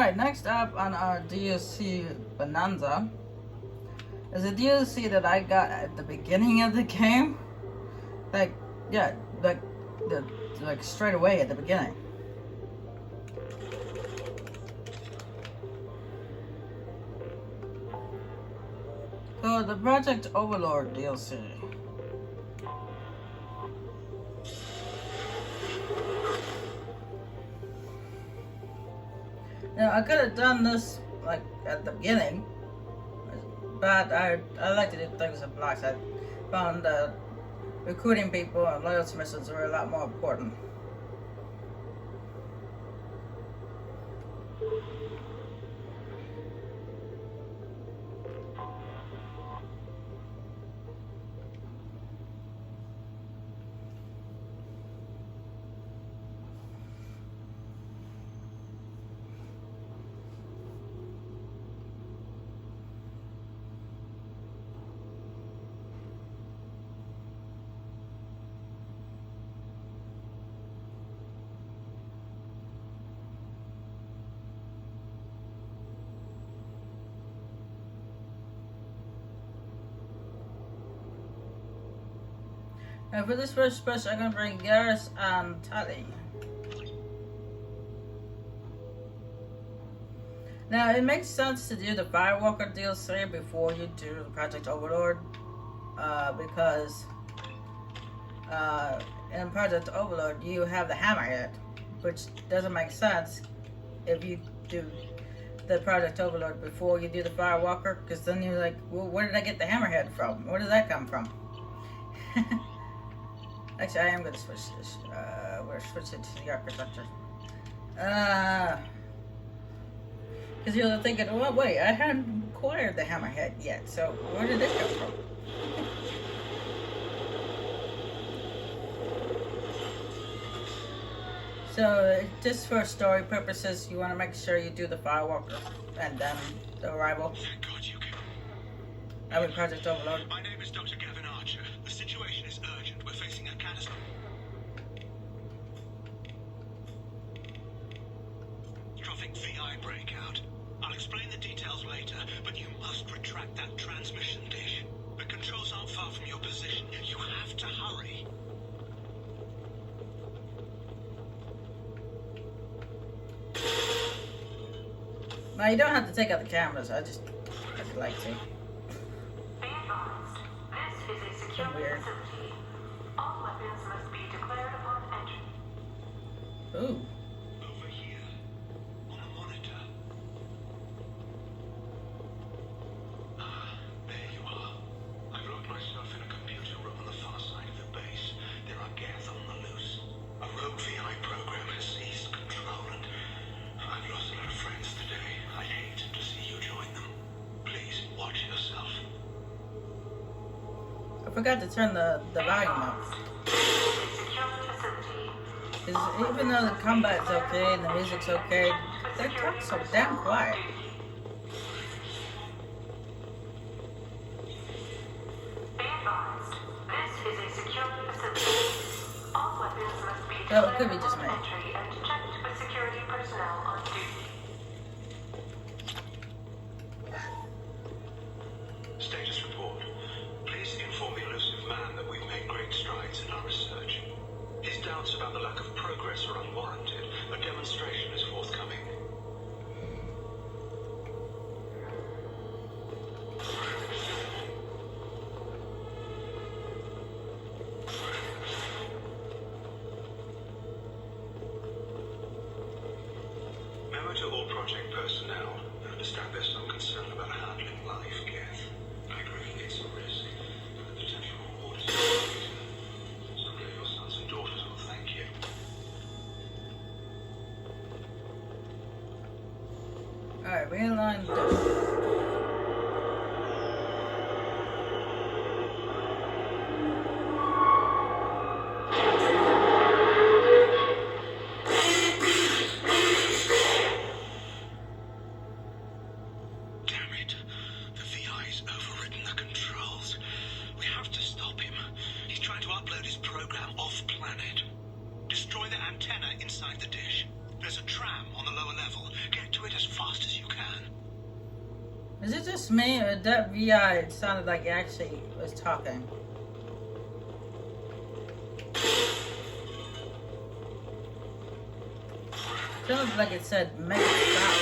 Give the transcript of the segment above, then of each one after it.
Alright, next up on our DLC Bonanza is a DLC that I got at the beginning of the game. Like, yeah, like straight away at the beginning. So the Project Overlord DLC. Now I could have done this like at the beginning, but I like to do things in blocks. I found recruiting people and loyalty missions were a lot more important. And for this first special, I'm gonna bring Garrus and Tali. Now, it makes sense to do the Firewalker DLC before you do the Project Overlord, because in Project Overlord you have the Hammerhead, which doesn't make sense if you do the Project Overlord before you do the Firewalker, because then you're like, well, where did I get the Hammerhead from? Where did that come from? Actually, I am going to switch this. We're switching to the architecture. Because you're thinking, well, wait, I hadn't acquired the Hammerhead yet, so where did it come from? So, just for story purposes, you want to make sure you do the Firewalker and then the Arrival. Thank God you came. I mean, Project Overlord. My name is Dr. Gavin Archer. The situation is urgent. We're facing a catastrophe. VI breakout. I'll explain the details later, but you must retract that transmission dish. The controls aren't far from your position. You have to hurry. Now, you don't have to take out the cameras. I'd like to. Be advised, this is a secure facility. All weapons must be declared upon entry. Ooh. Over here, on the monitor. There you are. I've locked myself in a computer room on the far side of the base. There are Geth on the loose. A rogue VI program has seized control, and I've lost a lot of friends today. I'd hate to see you join them. Please watch yourself. I forgot to turn the volume up. Because even though the combat's okay and the music's okay, they talk so damn quiet. Be advised, this is a secure facility. All weapons must be So it declared could be just upon me. entry and checked with security personnel on duty. Status report. Please inform the elusive man that we've made great strides in our research. His doubts about the lack of progress are unwarranted. A demonstration is forthcoming. Memo to all project personnel. I understand there's some concern about handling live Geth. I agree it's a risk, but the potential reward is great. Someday your sons and daughters will thank you. Alright, realign this. Damn it. The VI's overridden the controls. We have to stop him. He's trying to upload his program off-planet. Destroy the antenna inside the dish. There's a tram on the lower level. Get to it as fast Is it just me or that VI? It sounded like he actually was talking. Sounds like it said make it stop.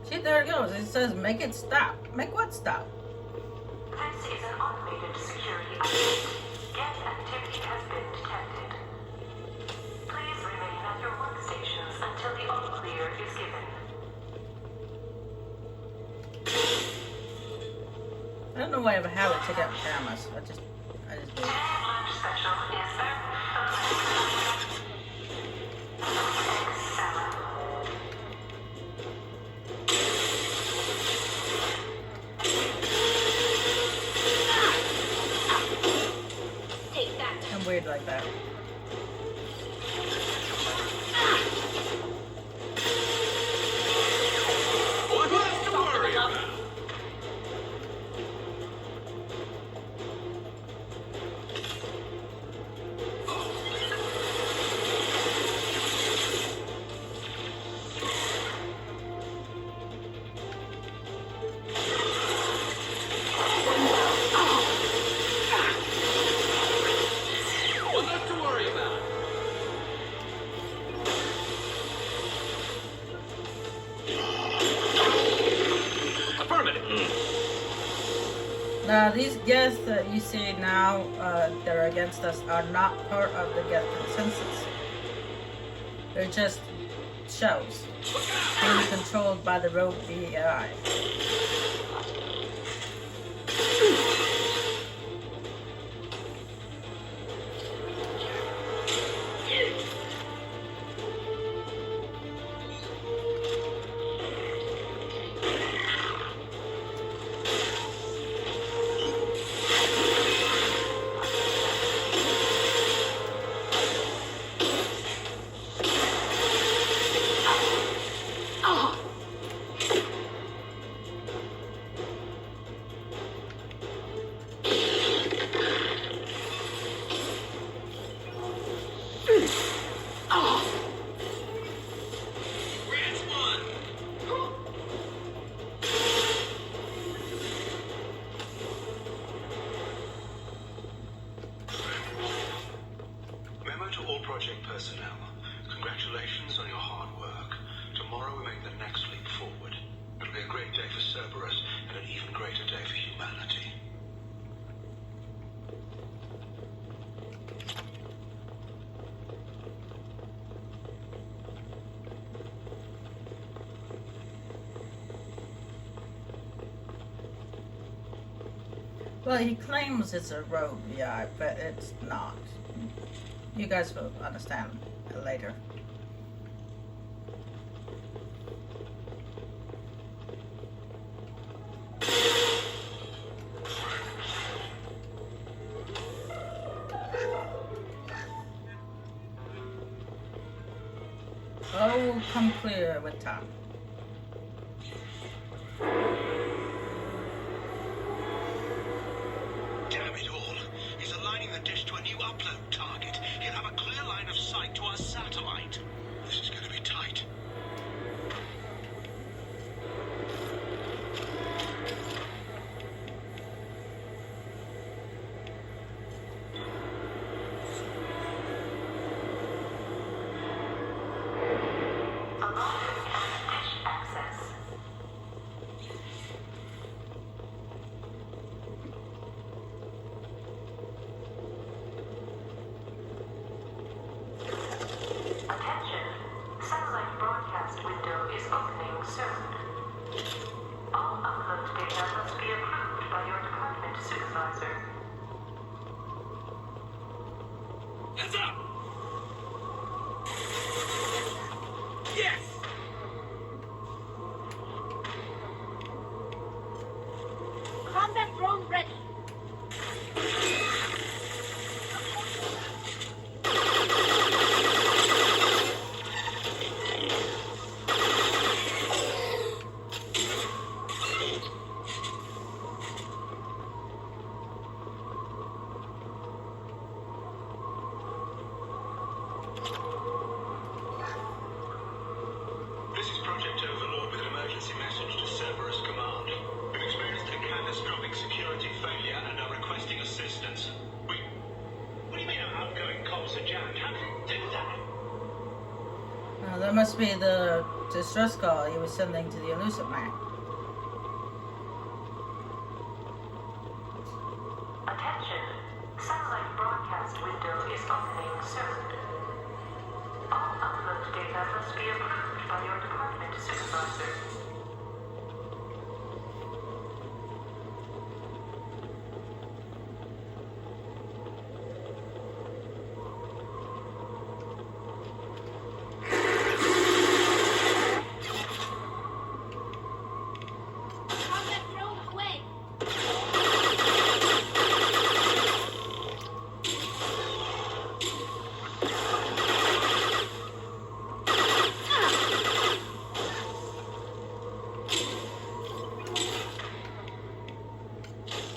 See, there it goes. It says make it stop. Make what stop? This is an automated security update. Get activity has been detected. Please remain at your workstations until the all clear is given. I don't know why I have a habit to take out cameras. I just do. Lunch special is excellent. Take that. I'm weird like that. What's to worry about? What's to worry about? Affirmative. Now, these guests that you see now that are against us are not part of the guest consensus. They're just shows being controlled by the rogue AI. Which one? Memo to all project personnel. Congratulations on your hard work. Tomorrow we make the next leap forward. It'll be a great day for Cerberus and an even greater day for humanity. Well, he claims it's a rogue AI, but it's not. You guys will understand later. All will come clear with time. Damn it all. He's aligning the dish to a new upload target. He'll have a clear line of sight to our satellite. This is going to be tight. Allotting dish access. must be the distress call he was sending to the elusive man. Attention. Satellite broadcast window is opening soon. All upload data must be approved by your department supervisor. Have that thrown away.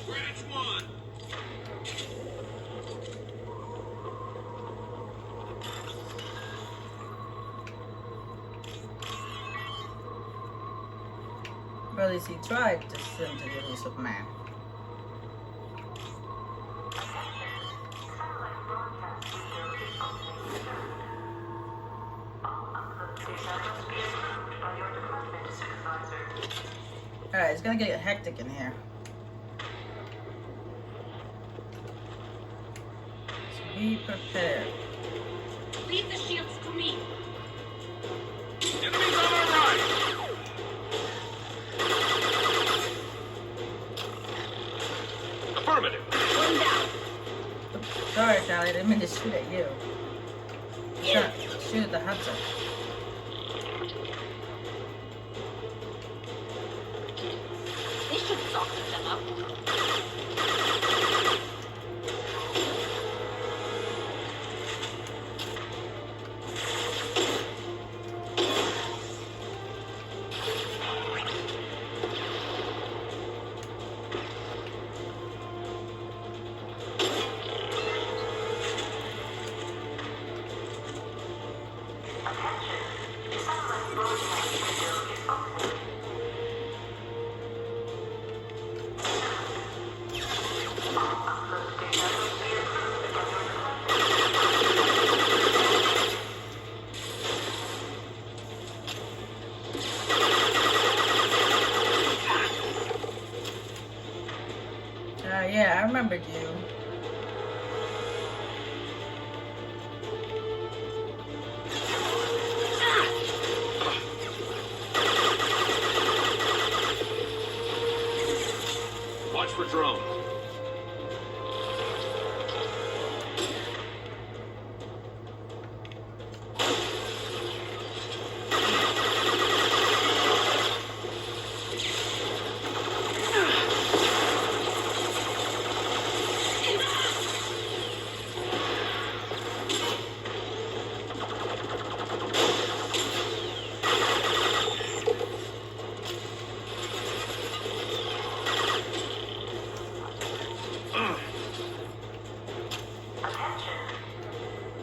Branch one. Or at least he tried to send to the elusive man. Satellite broadcast window is opening soon. All upload data must be approved by your department supervisor. Alright, it's gonna get hectic in here. So be prepared. Leave the shields to me. Enemies on our right. Affirmative. One down. Sorry, Sally, I didn't mean to shoot at you. Shoot at the hunter. This should soften them up. Attention. Satellite broadcast window is opening. All upload data must be approved by your department. Yeah, I remembered you. Watch for drones. Attention.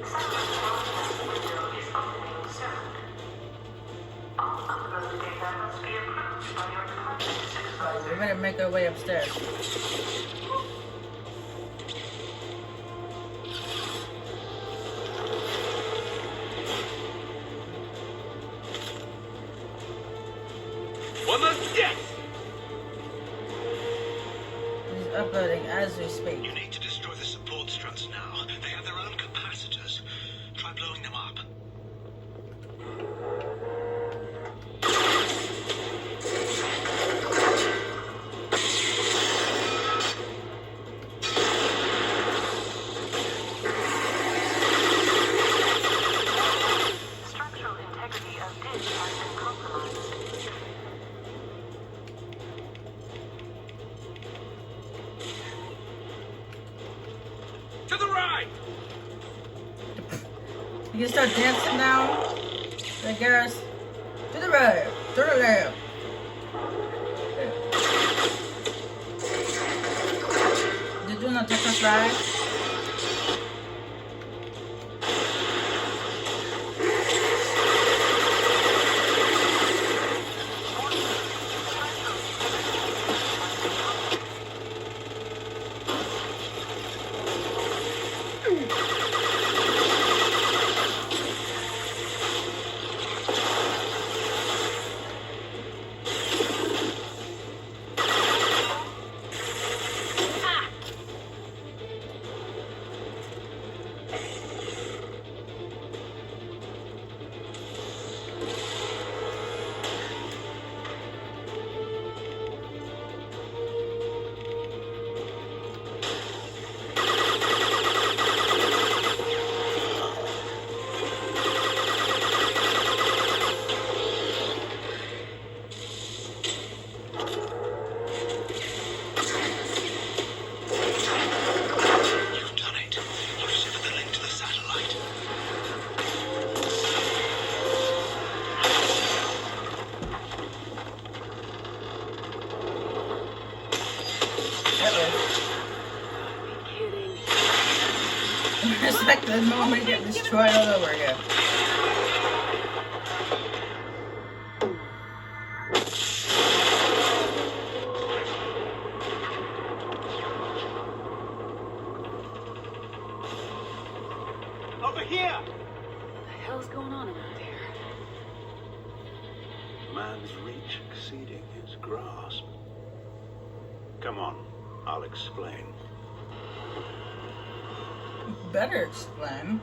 Satellite broadcast window is opening soon. All upload data must be approved by your department We supervisor. better make our way upstairs. One left to get. He's uploading as we speak. You need to destroy the support struts now. They have their own capacitors. Try blowing them up. Structural integrity of dish has been compromised. To the right. You can start dancing now, I guess. To the right, to the left. Did you not take a slide? like the moment get destroyed all over again. Over here! What the hell's going on around here? Man's reach exceeding his grasp. Come on, I'll explain. Better explain.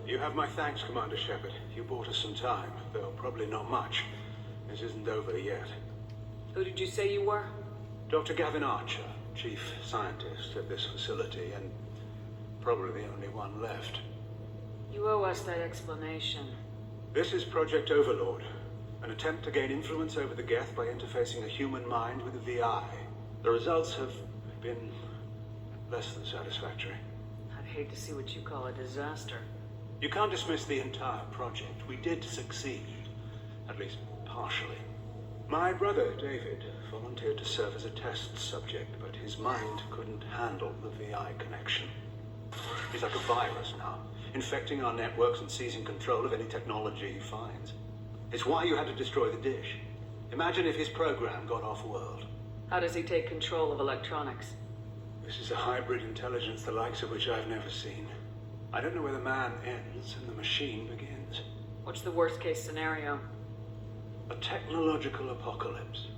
You have my thanks, Commander Shepard. You bought us some time, though probably not much. This isn't over yet. Who did you say you were? Dr. Gavin Archer, chief scientist at this facility, and probably the only one left. You owe us that explanation. This is Project Overlord, an attempt to gain influence over the Geth by interfacing a human mind with a VI. The results have been less than satisfactory. I'd hate to see what you call a disaster. You can't dismiss the entire project. We did succeed, at least partially. My brother, David, volunteered to serve as a test subject, but his mind couldn't handle the VI connection. He's like a virus now, infecting our networks and seizing control of any technology he finds. It's why you had to destroy the dish. Imagine if his program got off-world. How does he take control of electronics? This is a hybrid intelligence the likes of which I've never seen. I don't know where the man ends and the machine begins. What's the worst case scenario? A technological apocalypse.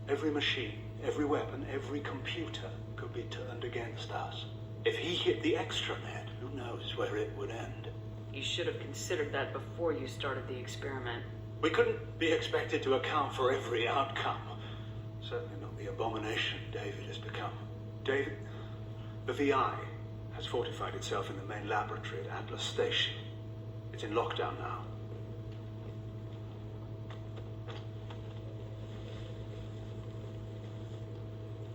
Every machine, every weapon, every computer could be turned against us. If he hit the extranet, who knows where it would end? You should have considered that before you started the experiment. We couldn't be expected to account for every outcome. Certainly not the abomination David has become. David, the VI has fortified itself in the main laboratory at Atlas Station. It's in lockdown now.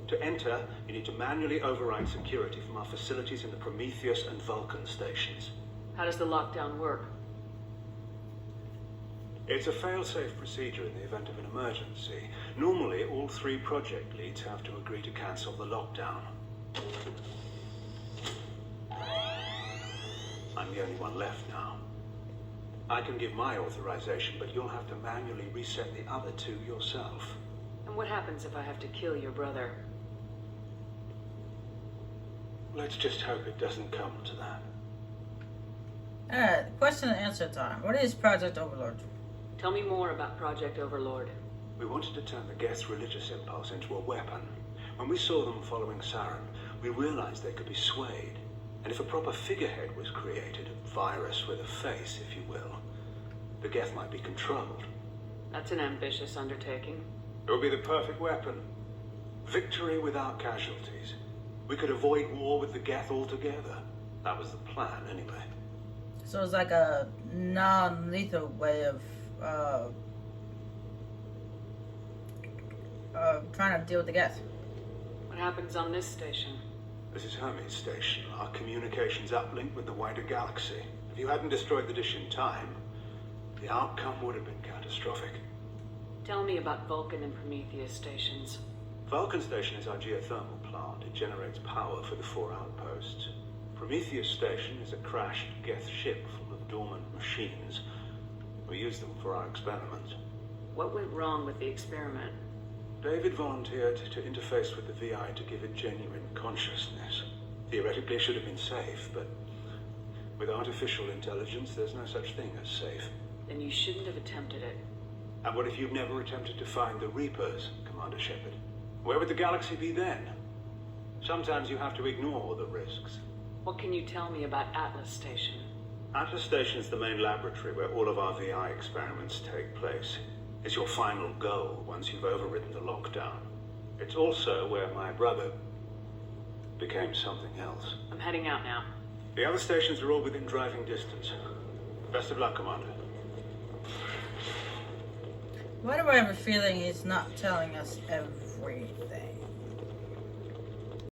To enter, you need to manually override security from our facilities in the Prometheus and Vulcan stations. How does the lockdown work? It's a fail-safe procedure in the event of an emergency. Normally, all 3 project leads have to agree to cancel the lockdown. I'm the only one left now. I can give my authorization, but you'll have to manually reset the other 2 yourself. And what happens if I have to kill your brother? Let's just hope it doesn't come to that. Alright, question and answer time. What is Project Overlord? Tell me more about Project Overlord. We wanted to turn the Geth's religious impulse into a weapon. When we saw them following Saren, we realized they could be swayed. And if a proper figurehead was created, a virus with a face, if you will, the Geth might be controlled. That's an ambitious undertaking. It would be the perfect weapon. Victory without casualties. We could avoid war with the Geth altogether. That was the plan, anyway. So it's like a non-lethal way of trying to deal with the Geth. What happens on this station? This is Hermes Station, our communications uplink with the wider galaxy. If you hadn't destroyed the dish in time, the outcome would have been catastrophic. Tell me about Vulcan and Prometheus stations. Vulcan Station is our geothermal plant. It generates power for the 4 outposts. Prometheus Station is a crashed Geth ship full of dormant machines. We use them for our experiments. What went wrong with the experiment? David volunteered to interface with the VI to give it genuine consciousness. Theoretically, it should have been safe, but with artificial intelligence, there's no such thing as safe. Then you shouldn't have attempted it. And what if you've never attempted to find the Reapers, Commander Shepard? Where would the galaxy be then? Sometimes you have to ignore the risks. What can you tell me about Atlas Station? Atlas Station is the main laboratory where all of our VI experiments take place. It's your final goal once you've overridden the lockdown. It's also where my brother became something else. I'm heading out now. The other stations are all within driving distance. Best of luck, Commander. Why do I have a feeling he's not telling us everything?